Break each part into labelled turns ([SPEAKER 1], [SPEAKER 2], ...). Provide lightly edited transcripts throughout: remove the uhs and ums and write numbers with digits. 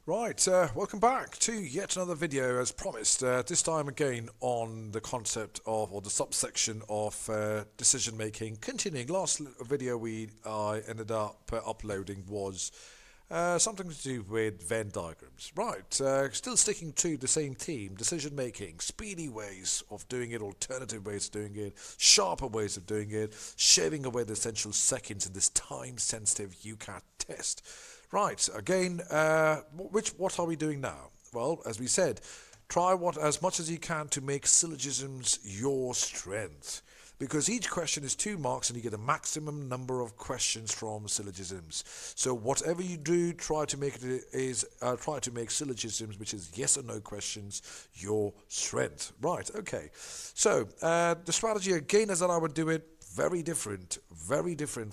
[SPEAKER 1] Right, welcome back to yet another video as promised, this time again on the concept of, or the subsection of decision making. Continuing, last video I ended up uploading was something to do with Venn diagrams. Right, still sticking to the same theme, decision making, speedy ways of doing it, alternative ways of doing it, sharper ways of doing it, shaving away the essential seconds in this time sensitive UCAT test. Right, again, what are we doing now? Well, as we said, try as much as you can to make syllogisms your strength. Because each question is 2 marks and you get a maximum number of questions from syllogisms. So whatever you do, try to make syllogisms, which is yes or no questions, your strength. Right, okay. So the strategy again is that I would do it very different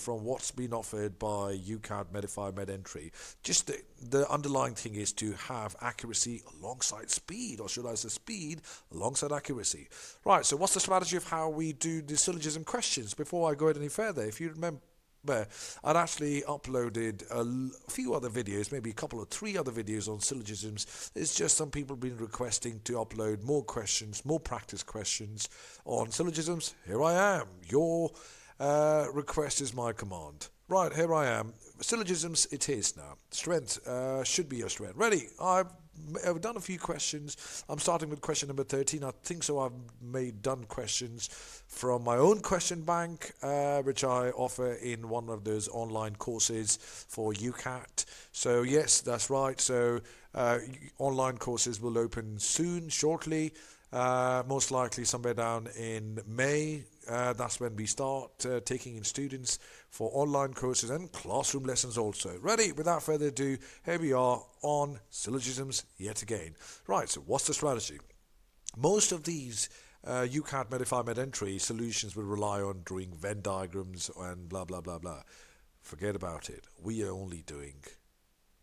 [SPEAKER 1] from what's been offered by UCAT Med Entry. Just the underlying thing is to have accuracy alongside speed, or should I say speed alongside accuracy. Right, so what's the strategy of how we do the syllogism questions? Before I go any further, if you remember, I'd actually uploaded a few other videos, maybe a couple or 3 other videos on syllogisms. It's just some people have been requesting to upload more questions, more practice questions on syllogisms. Here I am. Your request is my command. Right, here I am. Syllogisms it is now. Strength should be your strength. Ready? I've done a few questions. I'm starting with question number 13. I think so I've done questions from my own question bank, which I offer in one of those online courses for UCAT. So yes, that's right. So online courses will open soon, shortly. Most likely somewhere down in May. That's when we start taking in students for online courses and classroom lessons also. Ready? Without further ado, here we are on syllogisms yet again. Right, so what's the strategy? Most of these UCAT Med Entry solutions will rely on drawing Venn diagrams and blah blah blah blah. Forget about it. We are only doing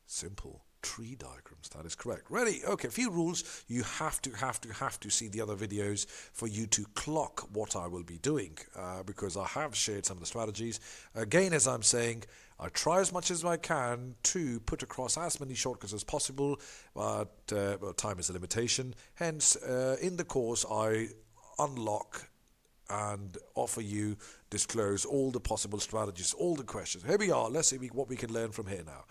[SPEAKER 1] simple tree diagrams. That is correct. Ready? Okay, a few rules. You have to see the other videos for you to clock what I will be doing, because I have shared some of the strategies. Again, as I'm saying, I try as much as I can to put across as many shortcuts as possible, but well, time is a limitation. Hence, in the course, I unlock and offer you, disclose all the possible strategies, all the questions. Here we are. Let's see what we can learn from here now.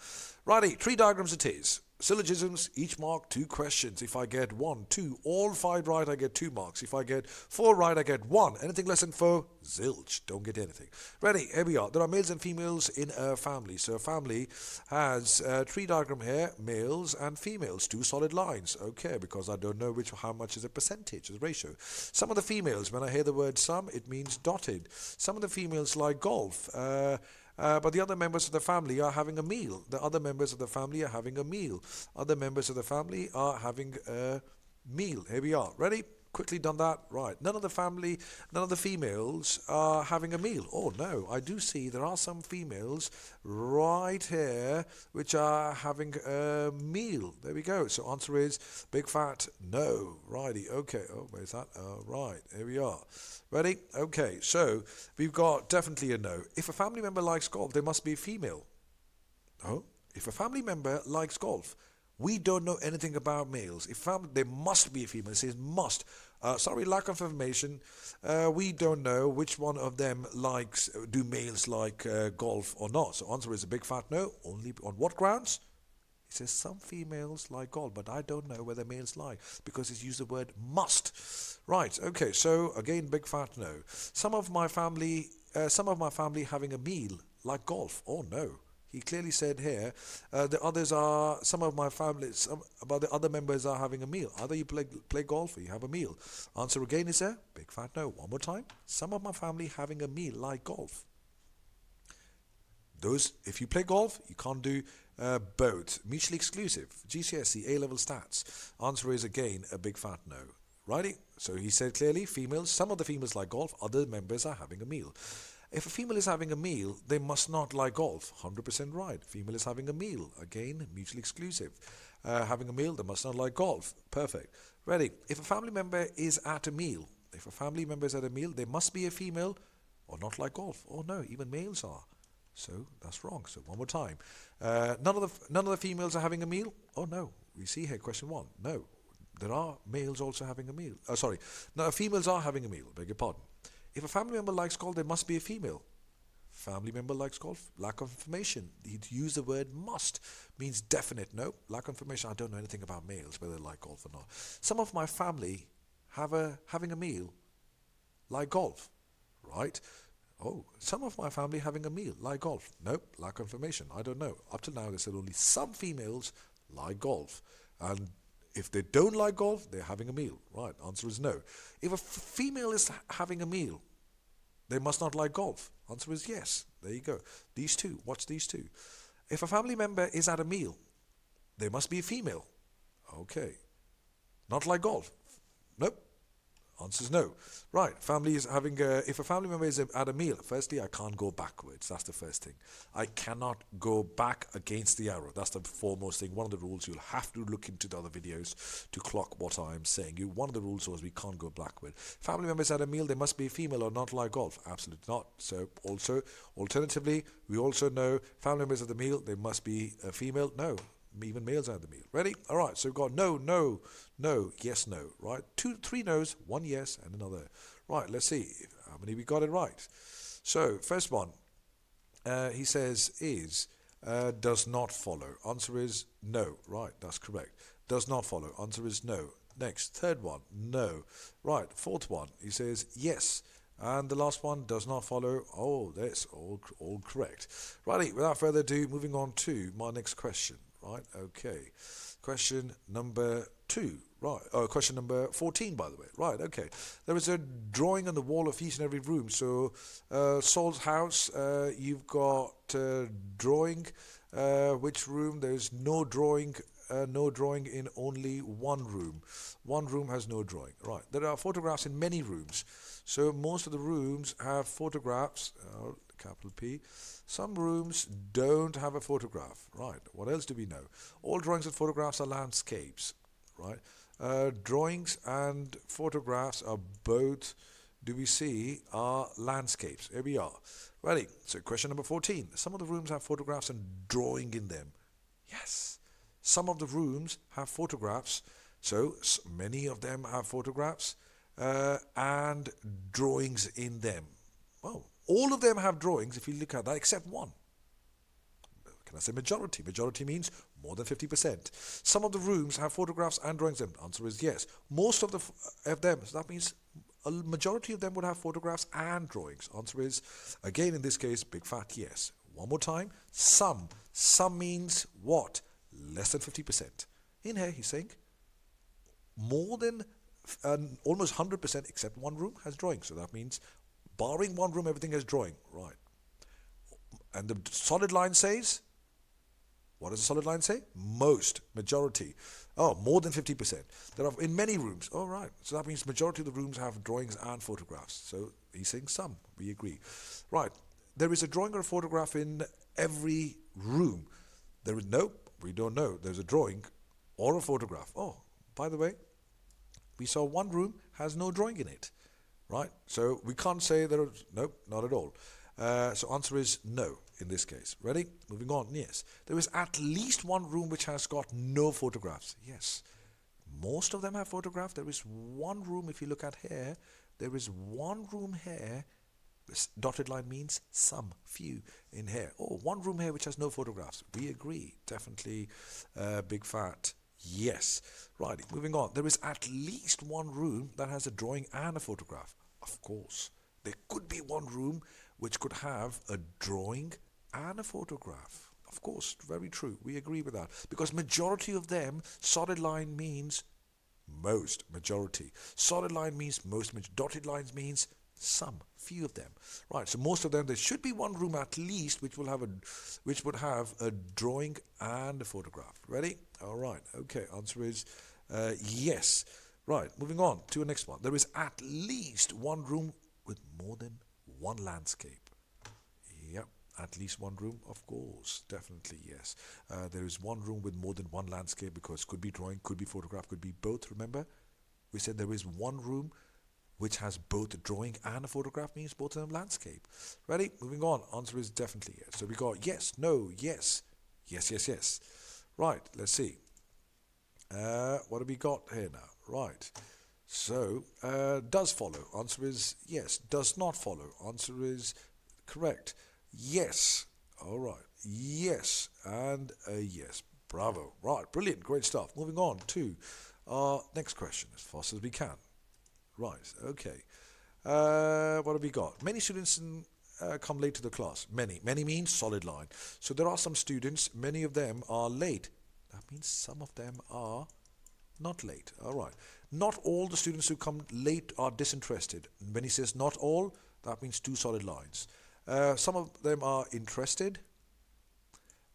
[SPEAKER 1] Righty, tree diagrams it is. Syllogisms, each mark 2 questions. If I get 1, 2, all 5 right, I get 2 marks. If I get 4 right, I get 1. Anything less than 4, zilch, don't get anything. Ready, here we are. There are males and females in a family. So a family has a tree diagram here, males and females, 2 solid lines. Okay, because I don't know how much is a percentage, a ratio. Some of the females, when I hear the word some, it means dotted. Some of the females like golf. But the other members of the family are having a meal. The other members of the family are having a meal. Other members of the family are having a meal. Here we are. Ready? Quickly done that. Right. None of the females are having a meal. Oh no, I do see there are some females right here which are having a meal. There we go. So answer is big fat no. Righty. Okay. Oh, where's that? Right. Here we are. Ready? Okay. So we've got definitely a no. If a family member likes golf, there must be a female. Oh, if a family member likes golf, we don't know anything about males. There must be a female. It says must. Sorry, lack of information. We don't know which one of them do males like golf or not. So answer is a big fat no. Only on what grounds? It says some females like golf, but I don't know whether males like, because it's used the word must. Right, okay, so again, big fat no. Some of my family having a meal like golf. Oh no. He clearly said here, but the other members are having a meal. Either you play golf or you have a meal. Answer again is a big fat no. One more time. Some of my family having a meal like golf. If you play golf, you can't do both. Mutually exclusive. GCSE, A-level stats. Answer is again a big fat no. Righty? So he said clearly, some of the females like golf, other members are having a meal. If a female is having a meal, they must not like golf. 100% right. Female is having a meal. Again, mutually exclusive. Having a meal, they must not like golf. Perfect. Ready? If a family member is at a meal, they must be a female or not like golf. Oh no, even males are. So that's wrong. So one more time. None of the females are having a meal. Oh no, we see here question 1. No, there are males also having a meal. Sorry, no, females are having a meal. Beg your pardon. If a family member likes golf, there must be a female. Family member likes golf. Lack of information. He'd use the word must. Means definite. No. Lack of information. I don't know anything about males, whether they like golf or not. Some of my family having a meal like golf. Right? Oh, some of my family having a meal like golf. Nope. Lack of information. I don't know. Up till now they said only some females like golf. And if they don't like golf, they're having a meal. Right. Answer is no. If a female is having a meal, they must not like golf. Answer is yes. There you go. These two. Watch these two. If a family member is at a meal, they must be a female. Okay. Not like golf. Nope. Answer is no. Right. Family is having if a family member is at a meal, firstly, I can't go backwards. That's the first thing. I cannot go back against the arrow. That's the foremost thing. One of the rules, you'll have to look into the other videos to clock what I'm saying. One of the rules was we can't go backward. Family members at a meal, they must be female or not like golf. Absolutely not. So also, alternatively, we also know family members at the meal, they must be a female. No. Even males at the meal. Ready? All right. So we've got no, no, no, yes, no. Right? 3 no's, 1 yes, and another. Right. Let's see how many we got it right. So first one, he says is does not follow. Answer is no. Right. That's correct. Does not follow. Answer is no. Next, third one, no. Right. Fourth one, he says yes. And the last one does not follow. Oh, that's all correct. Righty. Without further ado, moving on to my next question. Right, okay. Question number 2. Right, question number 14, by the way. Right, okay. There is a drawing on the wall of each and every room. So, Saul's house, you've got drawing. Which room? There's no drawing. No drawing in only one room. One room has no drawing. Right. There are photographs in many rooms. So most of the rooms have photographs. Capital P. Some rooms don't have a photograph. Right. What else do we know? All drawings and photographs are landscapes. Right. Drawings and photographs are both, do we see, are landscapes. Here we are. Ready. So question number 14. Some of the rooms have photographs and drawing in them. Yes. Some of the rooms have photographs. So many of them have photographs and drawings in them. Well, all of them have drawings if you look at that except one. Can I say majority? Majority means more than 50%. Some of the rooms have photographs and drawings in them. Answer is yes. Most of them, so that means a majority of them would have photographs and drawings. Answer is, again in this case, big fat yes. One more time. Some. Some means what? Less than 50%. In here he's saying more than almost 100% except one room has drawing. So that means barring one room, everything has drawing. Right. And the solid line says, what does the solid line say? Most, majority. Oh, more than 50%. There are in many rooms. Oh, right. So that means majority of the rooms have drawings and photographs. So he's saying some. We agree. Right. There is a drawing or a photograph in every room. There is no, we don't know. There's a drawing or a photograph. Oh, by the way, we saw one room has no drawing in it. Right? So we can't say there is, nope, not at all. So answer is no in this case. Ready? Moving on. Yes. There is at least one room which has got no photographs. Yes. Most of them have photographs. There is one room, if you look at here, there is one room here. This dotted line means some, few in here. Oh, one room here which has no photographs. We agree. Definitely big fat yes. Right. Moving on. There is at least one room that has a drawing and a photograph. Of course. There could be one room which could have a drawing and a photograph. Of course, very true. We agree with that. Because majority of them, solid line means most, majority. Solid line means most, dotted lines means some, few of them. Right, so most of them, there should be one room at least which would have a drawing and a photograph. Ready? All right, okay, answer is yes. Right, moving on to the next one. There is at least one room with more than one landscape. Yep, at least one room, of course, definitely yes. There is one room with more than one landscape because could be drawing, could be photograph, could be both. Remember, we said there is one room which has both a drawing and a photograph means both of them landscape. Ready? Moving on. Answer is definitely yes. So we got yes, no, yes, yes, yes, yes. Right, let's see. What have we got here now? Right. So, does follow. Answer is yes. Does not follow. Answer is correct. Yes. All right. Yes. And a yes. Bravo. Right. Brilliant. Great stuff. Moving on to our next question as fast as we can. Right. Okay. What have we got? Many students come late to the class. Many. Many means solid line. So there are some students, many of them are late. That means some of them are not late. All right. Not all the students who come late are disinterested. When he says not all, that means two solid lines. Some of them are interested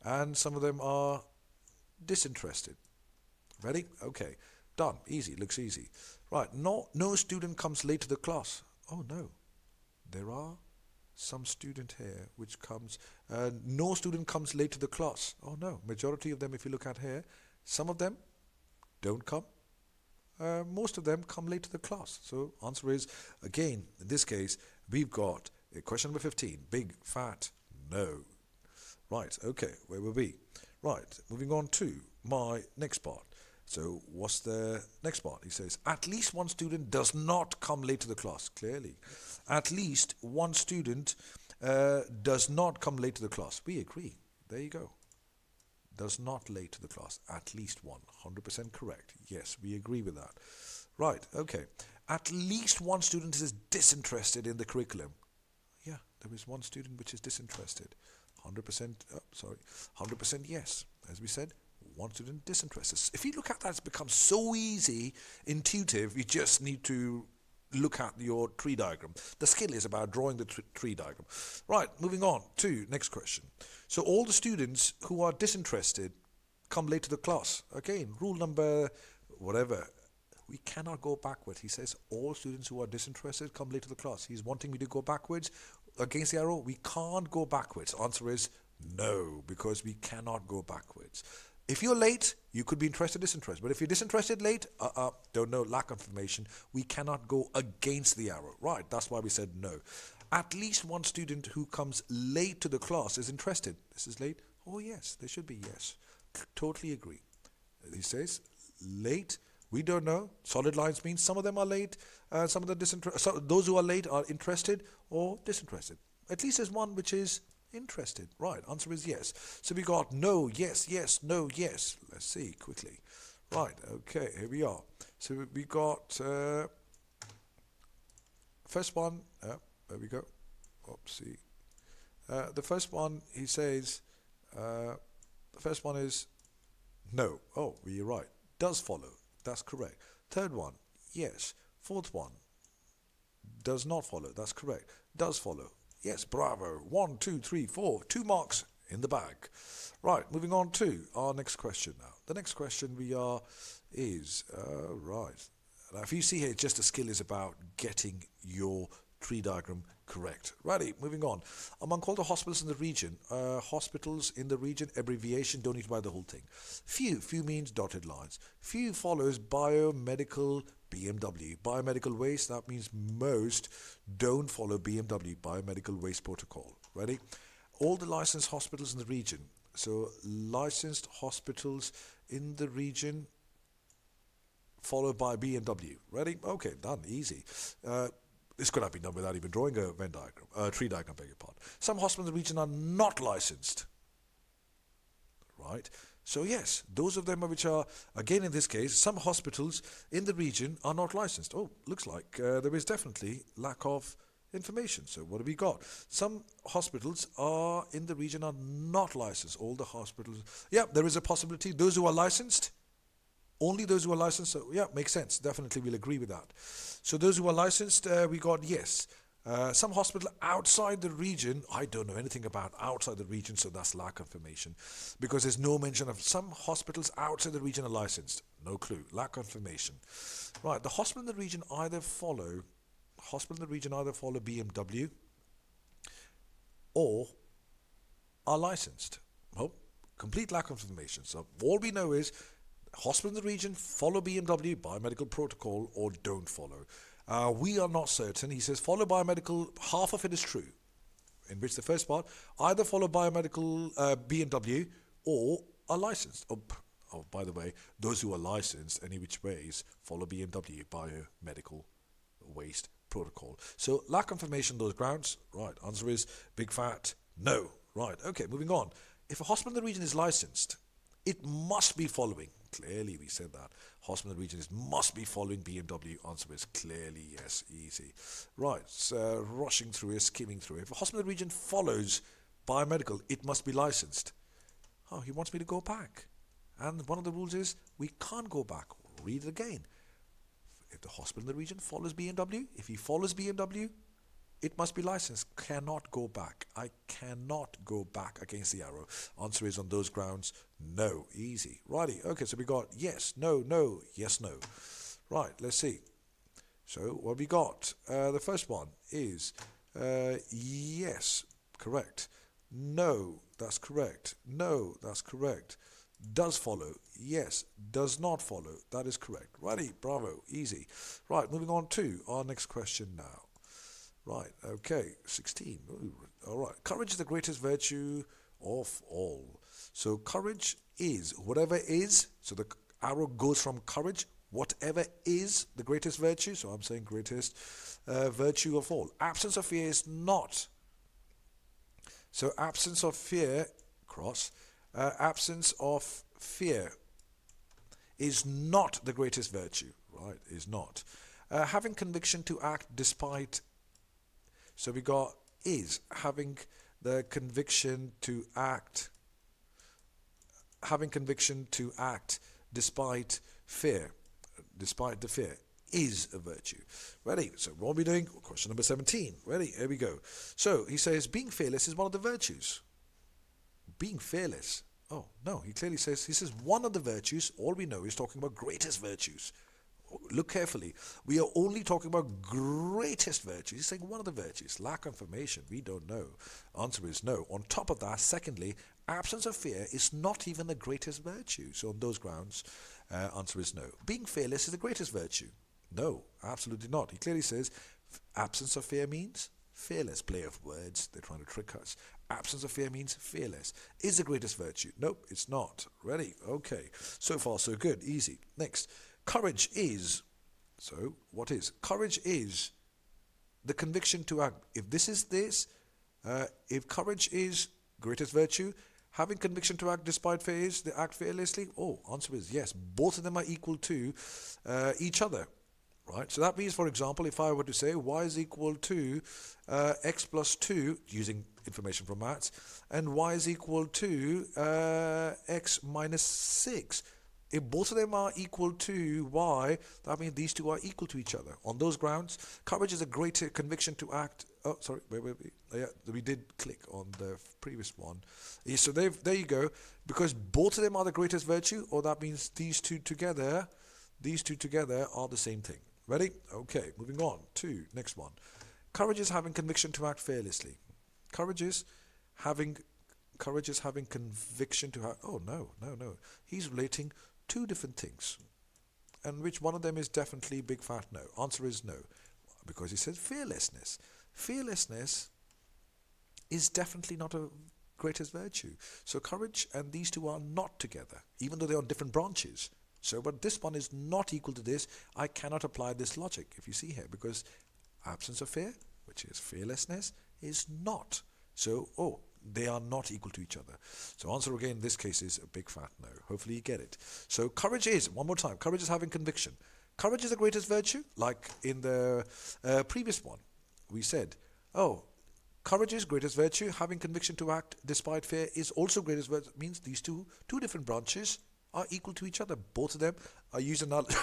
[SPEAKER 1] and some of them are disinterested. Ready? Okay. Done. Easy. Looks easy. Right. No student comes late to the class. Oh no. There are some student here which comes, no student comes late to the class. Oh no. Majority of them, if you look at here, some of them don't come. Most of them come late to the class. So answer is, again, in this case, we've got question number 15, big, fat, no. Right, okay, where were we? Right, moving on to my next part. So what's the next part? He says, at least one student does not come late to the class, clearly. At least one student does not come late to the class. We agree. There you go. Does not late to the class. At least one. 100% correct. Yes, we agree with that. Right, okay. At least one student is disinterested in the curriculum. Yeah, there is one student which is disinterested. 100%, 100% yes. As we said, one student disinterested. If you look at that, it's become so easy, intuitive, you just need to look at your tree diagram. The skill is about drawing the tree diagram. Right, moving on to next question. So all the students who are disinterested come late to the class. Again, rule number whatever. We cannot go backwards. He says all students who are disinterested come late to the class. He's wanting me to go backwards against the arrow. We can't go backwards. Answer is no, because we cannot go backwards. If you're late, you could be interested, disinterested. But if you're disinterested late, don't know, lack of information, we cannot go against the arrow. Right, that's why we said no. At least one student who comes late to the class is interested. This is late? Oh yes, there should be yes. Totally agree. He says late, we don't know. Solid lines means some of them are late, some of them disinterested. So those who are late are interested or disinterested. At least there's one which is interested. Right, answer is yes. So we got no, yes, yes, no, yes. Let's see quickly. Right, okay, here we are. So we got first one, there we go. Oopsie. The first one, he says, the first one is no. Oh, we're right. Does follow. That's correct. Third one, yes. Fourth one, does not follow. That's correct. Does follow. Yes, bravo. 1, 2, 3, 4. 2 marks in the bag. Right, moving on to our next question now. The next question is, right. Now, if you see here, just the skill is about getting your tree diagram correct. Righty, moving on. Among all the hospitals in the region, abbreviation, don't need to buy the whole thing. Few means dotted lines. Few follows biomedical BMW. Biomedical waste, that means most don't follow BMW, biomedical waste protocol. Ready? All the licensed hospitals in the region. So licensed hospitals in the region followed by BMW. Ready? Okay, done. Easy. This could have been done without even drawing a Venn diagram, tree diagram, beg your pardon. Some hospitals in the region are not licensed. Right? So yes, those of them which are, again in this case, some hospitals in the region are not licensed. Oh, looks like there is definitely lack of information. So what have we got? Some hospitals are in the region are not licensed. All the hospitals, yeah, there is a possibility. Those who are licensed, only those who are licensed, so yeah, makes sense. Definitely we'll agree with that. So those who are licensed, we got yes. Some hospital outside the region, I don't know anything about outside the region, so that's lack of information. Because there's no mention of some hospitals outside the region are licensed. No clue. Lack of information. Right, the hospital in the region either follow BMW or are licensed. Oh, complete lack of information. So all we know is hospital in the region follow BMW, biomedical protocol, or don't follow. We are not certain. He says follow biomedical, half of it is true. In which the first part, either follow biomedical B&W or are licensed. Oh, by the way, those who are licensed any which ways follow B&W, biomedical waste protocol. So lack confirmation those grounds. Right, answer is big fat no. Right, okay, moving on. If a hospital in the region is licensed, it must be following. Clearly, we said that. Hospital in the region must be following B&W. Answer is clearly yes, easy. Right, so rushing through it, skimming through it. If a hospital in the region follows biomedical, it must be licensed. Oh, he wants me to go back. And one of the rules is we can't go back. Read it again. If the hospital in the region follows B&W, if he follows B&W, it must be licensed. Cannot go back. I cannot go back against the arrow. Answer is on those grounds, no. Easy. Righty. Okay, so we got yes, no, no, yes, no. Right, let's see. So what we got? The first one is yes, correct. No, that's correct. No, that's correct. Does follow. Yes. Does not follow. That is correct. Righty. Bravo. Easy. Right, moving on to our next question now. Right, okay, 16. Ooh, all right. Courage is the greatest virtue of all. So courage is whatever is. So the arrow goes from courage, whatever is the greatest virtue. So I'm saying greatest virtue of all. Absence of fear is not. So absence of fear, cross, absence of fear is not the greatest virtue, right, is not. Having conviction to act despite. So we got is having the conviction to act, despite fear, despite the fear, is a virtue. Ready? So what are we doing? Question number 17. Ready? Here we go. So he says being fearless is one of the virtues. Being fearless. Oh, no, he clearly says, one of the virtues. All we know is talking about greatest virtues. Look carefully. We are only talking about greatest virtues. He's saying one of the virtues. Lack of information. We don't know. Answer is no. On top of that, secondly, absence of fear is not even the greatest virtue. So on those grounds, answer is no. Being fearless is the greatest virtue. No, absolutely not. He clearly says absence of fear means fearless. Play of words. They're trying to trick us. Absence of fear means fearless. Is the greatest virtue? Nope, it's not. Ready? Okay. So far, so good. Easy. Next. Courage is, so what is? Courage is the conviction to act. If this is this, if courage is greatest virtue, having conviction to act despite fear is the act fearlessly. Oh, answer is yes. Both of them are equal to each other, right? So that means, for example, if I were to say y is equal to x plus 2, using information from maths, and y is equal to x minus 6. If both of them are equal to y, that means these two are equal to each other. On those grounds, courage is a greater conviction to act. Oh, sorry, wait. Yeah, we did click on the previous one. Yeah, so there you go. Because both of them are the greatest virtue, or that means these two together are the same thing. Ready? Okay, moving on to next one. Courage is having conviction to act fearlessly. Courage is having conviction to act. Oh, no. He's relating two different things, and which one of them is definitely big fat no. Answer is no, because he says fearlessness. Fearlessness is definitely not a greatest virtue. So courage and these two are not together, even though they're on different branches. So, but this one is not equal to this. I cannot apply this logic, if you see here, because absence of fear, which is fearlessness, is not. So, they are not equal to each other. So answer again in this case is a big fat no. Hopefully you get it. So courage is, one more time, courage is having conviction. Courage is the greatest virtue, like in the previous one. We said, courage is greatest virtue. Having conviction to act despite fear is also greatest virtue. Means these two different branches are equal to each other. Both of them are used analogy.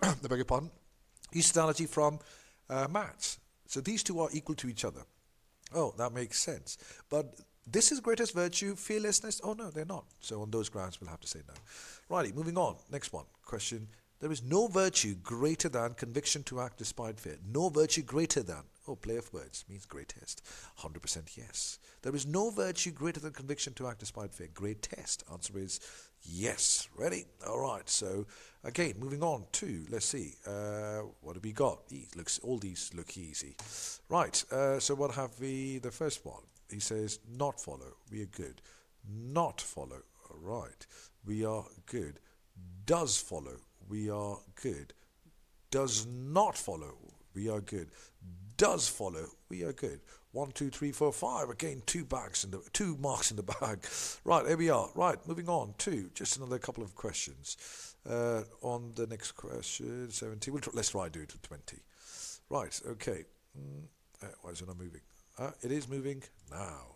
[SPEAKER 1] I beg your pardon. Used analogy from maths. So these two are equal to each other. Oh, that makes sense. But this is greatest virtue, fearlessness. Oh, no, they're not. So on those grounds, we'll have to say no. Righty, moving on. Next one. Question. There is no virtue greater than conviction to act despite fear. No virtue greater than. Oh, play of words means greatest. 100% yes. There is no virtue greater than conviction to act despite fear. Greatest. Answer is Yes. Ready? All right. So again, moving on to, let's see, what have we got? All these look easy. Right. So what have we? The first one. He says not follow. We are good. Not follow. All right. We are good. Does follow. We are good. Does not follow. We are good. Does follow. We are good. 1, 2, 3, 4, 5. Again, two marks in the bag. Right, here we are. Right, moving on to just another couple of questions. On the next question, 17. Let's try do it to 20. Right, okay. Why is it not moving? It is moving now.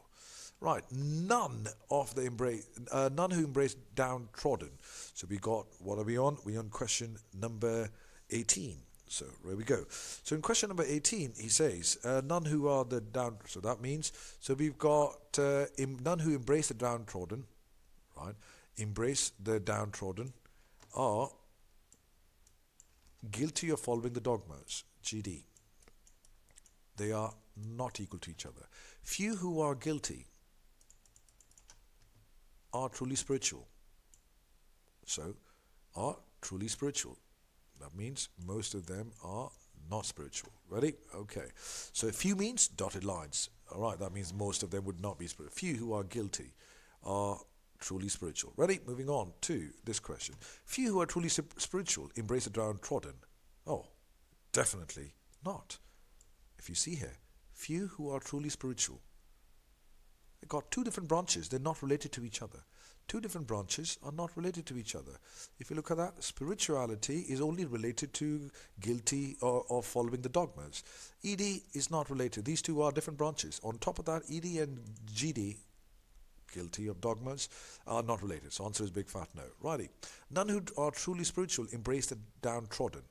[SPEAKER 1] Right, none who embrace downtrodden. So we got, what are we on? We're on question number 18. So there we go. So in question number 18, he says, none who are the down. So that means, so we've got none who embrace the downtrodden, right? Embrace the downtrodden are guilty of following the dogmas. GD. They are not equal to each other. Few who are guilty are truly spiritual. So, are truly spiritual. That means most of them are not spiritual. Ready? Okay. So few means dotted lines. All right, that means most of them would not be spiritual. Few who are guilty are truly spiritual. Ready? Moving on to this question. Few who are truly spiritual embrace the downtrodden. Oh, definitely not. If you see here, few who are truly spiritual. They've got two different branches. They're not related to each other. Two different branches are not related to each other. If you look at that, spirituality is only related to guilty or following the dogmas. ED is not related. These two are different branches. On top of that, ED and GD, guilty of dogmas, are not related. So answer is big fat no. Righty. None who are truly spiritual embrace the downtrodden.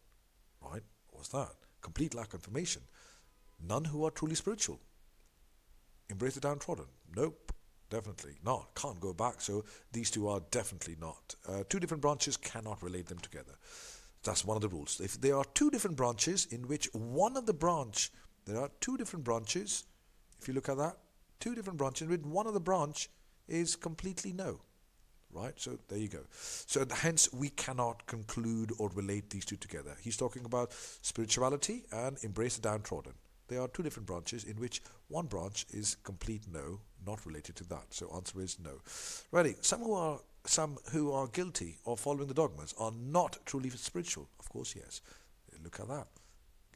[SPEAKER 1] Right? What's that? Complete lack of information. None who are truly spiritual embrace the downtrodden. Nope. Definitely not. Can't go back. So these two are definitely not. Two different branches cannot relate them together. That's one of the rules. If there are two different branches in which one of the branch, there are two different branches, if you look at that, two different branches in which one of the branch is completely no. Right? So there you go. So hence we cannot conclude or relate these two together. He's talking about spirituality and embrace the downtrodden. There are two different branches in which one branch is complete no, not related to that. So answer is no. Ready? Some who are guilty of following the dogmas are not truly spiritual. Of course, yes. Look at that.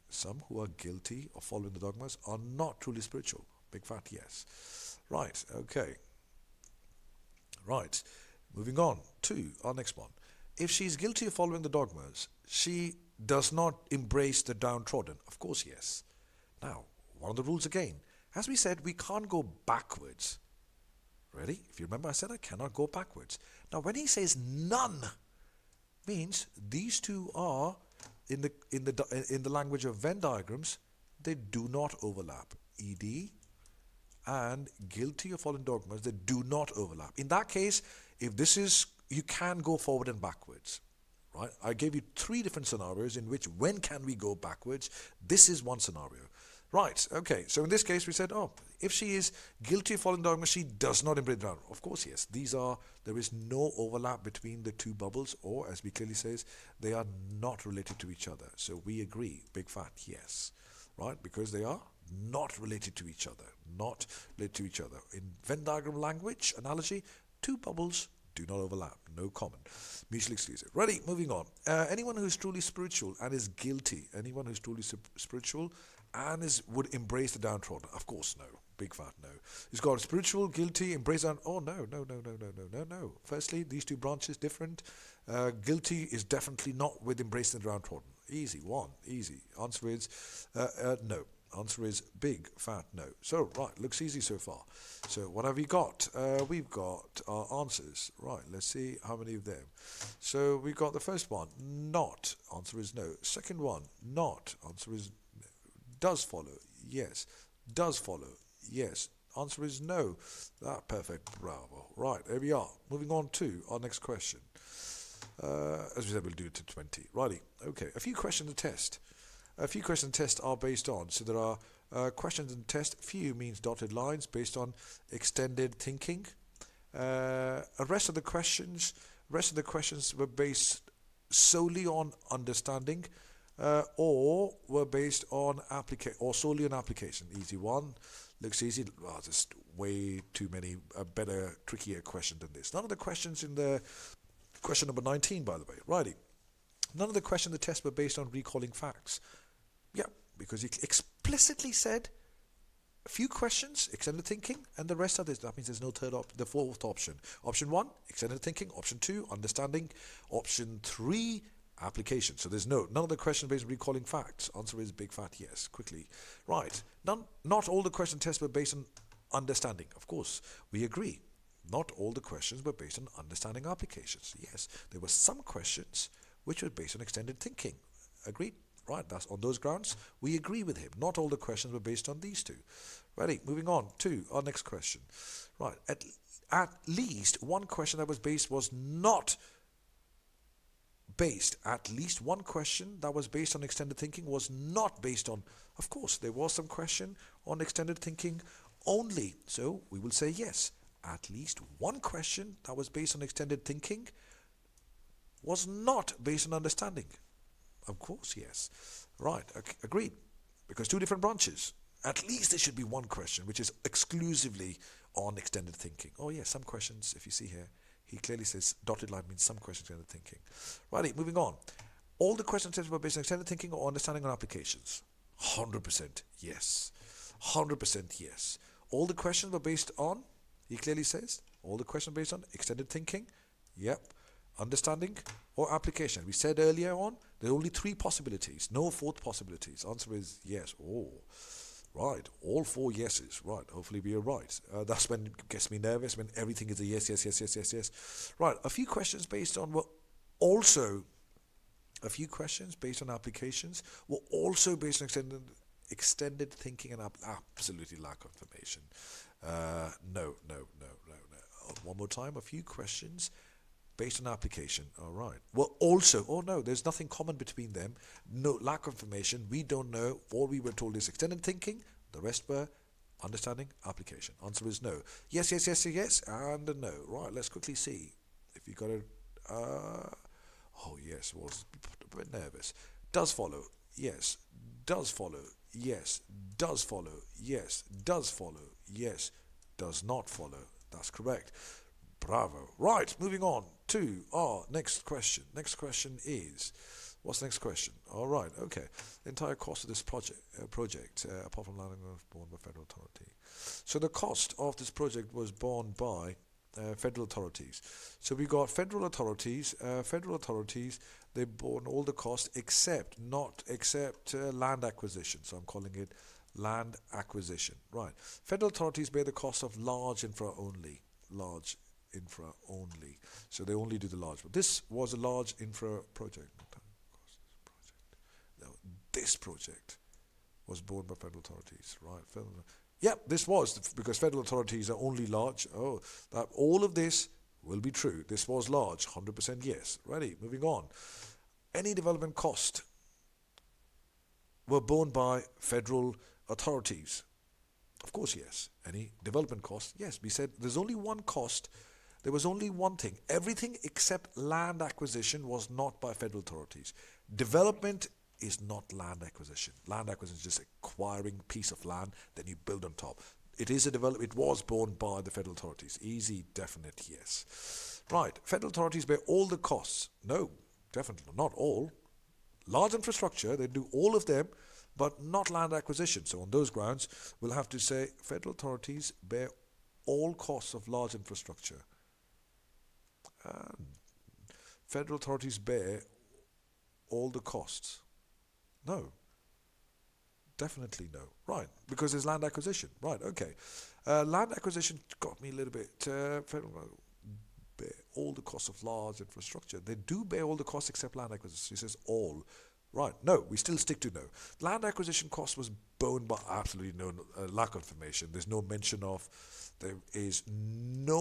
[SPEAKER 1] Some who are guilty of following the dogmas are not truly spiritual. Big fat yes. Right. Okay. Right. Moving on to our next one. If she is guilty of following the dogmas, she does not embrace the downtrodden. Of course, yes. Now, one of the rules again. As we said, we can't go backwards. Ready? If you remember, I said I cannot go backwards. Now, when he says none, means these two are in the language of Venn diagrams. They do not overlap. ED and guilty of following dogmas. They do not overlap. In that case, if this is, you can go forward and backwards. Right? I gave you three different scenarios in which when can we go backwards. This is one scenario. Right, okay, so in this case we said, if she is guilty of following dogma, she does not embrace the dogma. Of course, yes, there is no overlap between the two bubbles, or as we clearly says, they are not related to each other. So we agree, big fat yes, right, because they are not related to each other, not related to each other. In Venn diagram language analogy, two bubbles do not overlap, no common, mutually exclusive. Ready, moving on. Anyone who is truly spiritual and is guilty, anyone who is truly spiritual and would embrace the downtrodden. Of course, no. Big fat no. He's got spiritual, guilty, embrace down. Oh, no. Firstly, these two branches different. Guilty is definitely not with embracing the downtrodden. Easy, one, easy. Answer is no. Answer is big fat no. So, right, looks easy so far. So, what have we got? We've got our answers. Right, let's see how many of them. So, we've got the first one, not. Answer is no. Second one, not. Answer is does follow, yes. Does follow, yes. Answer is no. Perfect, bravo. Right, there we are. Moving on to our next question. As we said, we'll do it to 20. Righty, okay. A few questions to test. A few questions to test are based on, so there are questions and test. Few means dotted lines based on extended thinking. The rest of the questions Rest of the questions were based solely on understanding, or were based on solely on application. Easy one. Looks easy. Oh, just way too many better, trickier questions than this. None of the questions in the question number 19, by the way. Righty. None of the questions in the test were based on recalling facts. Yeah, because he explicitly said a few questions, extended thinking, and the rest of this. That means there's no the fourth option. Option 1, extended thinking. Option 2, understanding. Option 3, application. So there's none of the questions based on recalling facts. Answer is big fat yes. Quickly. Right. Not all the question tests were based on understanding. Of course, we agree. Not all the questions were based on understanding applications. Yes, there were some questions which were based on extended thinking. Agreed? Right, that's on those grounds. We agree with him. Not all the questions were based on these two. Ready? Moving on to our next question. Right, at least one question that was based was not based. At least one question that was based on extended thinking was not based on. Of course, there was some question on extended thinking only. So we will say yes. At least one question that was based on extended thinking was not based on understanding. Of course, yes. Right, agreed. Because two different branches. At least there should be one question which is exclusively on extended thinking. Oh yes, some questions, if you see here, he clearly says dotted line means some questions extended thinking. Righty, moving on. All the questions were based on extended thinking or understanding on applications. 100% yes. 100% yes. All the questions were based on, he clearly says, all the questions based on extended thinking. Yep. Understanding or application. We said earlier on, there are only 3 possibilities, no fourth possibilities. Answer is yes. Oh, right. All 4 yeses. Right. Hopefully we are right. That's when it gets me nervous, when everything is a yes, yes, yes, yes, yes, yes. Right. A few questions based on applications were also based on extended thinking and absolutely lack of information. No. One more time. A few questions based on application. All right. Well, also, oh no, there's nothing common between them. No, lack of information. We don't know. All we were told is extended thinking. The rest were understanding, application. Answer is no. Yes, yes, yes, yes, and a no. Right, let's quickly see if you got it. Oh yes, was a bit nervous. Does follow. Yes. Does follow. Yes. Does follow. Yes. Does follow. Yes. Does not follow. That's correct. Bravo. Right, moving on to our next question. Next question is, what's the next question? All right, okay. The entire cost of this project, apart from landing, was borne by federal authority. So the cost of this project was borne by federal authorities. So we got federal authorities. They borne all the costs except land acquisition. So I'm calling it land acquisition. Right. Federal authorities bear the cost of large infra only. So they only do the large. But this was a large infra project. No, this project was borne by federal authorities, right? This was, because federal authorities are only large. Oh, that all of this will be true. This was large, 100% yes. Ready, moving on. Any development cost were borne by federal authorities. Of course, yes. Any development cost? Yes. We said there's only one cost. There was only one thing. Everything except land acquisition was not by federal authorities. Development is not land acquisition. Land acquisition is just acquiring a piece of land, then you build on top. It was borne by the federal authorities. Easy, definite, yes. Right. Federal authorities bear all the costs. No, definitely not all. Large infrastructure, they do all of them, but not land acquisition. So on those grounds, we'll have to say federal authorities bear all costs of large infrastructure. Federal authorities bear all the costs. No. Definitely no. Right, because there's land acquisition. Right, okay. Land acquisition got me a little bit... federal bear all the costs of large infrastructure. They do bear all the costs except land acquisition. He says all. Right, no, we still stick to no. Land acquisition cost was borne by absolutely no lack of information. There is no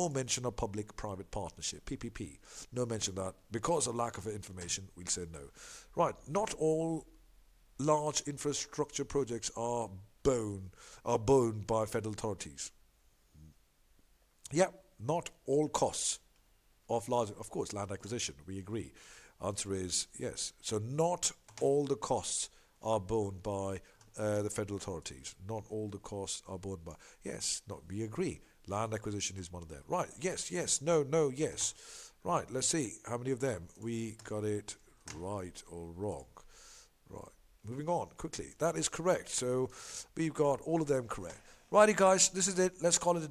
[SPEAKER 1] mention of public-private partnership, PPP. No mention of that. Because of lack of information, we'll say no. Right, not all large infrastructure projects are borne by federal authorities. Yeah, not all costs of large, of course, land acquisition. We agree. Answer is yes. So not all the costs are borne by the federal authorities. Not all the costs are borne by. Yes, not. We agree. Land acquisition is one of them. Right. Yes. Yes. No. No. Yes. Right. Let's see how many of them we got it right or wrong. Right. Moving on quickly. That is correct. So we've got all of them correct. Righty, guys. This is it. Let's call it a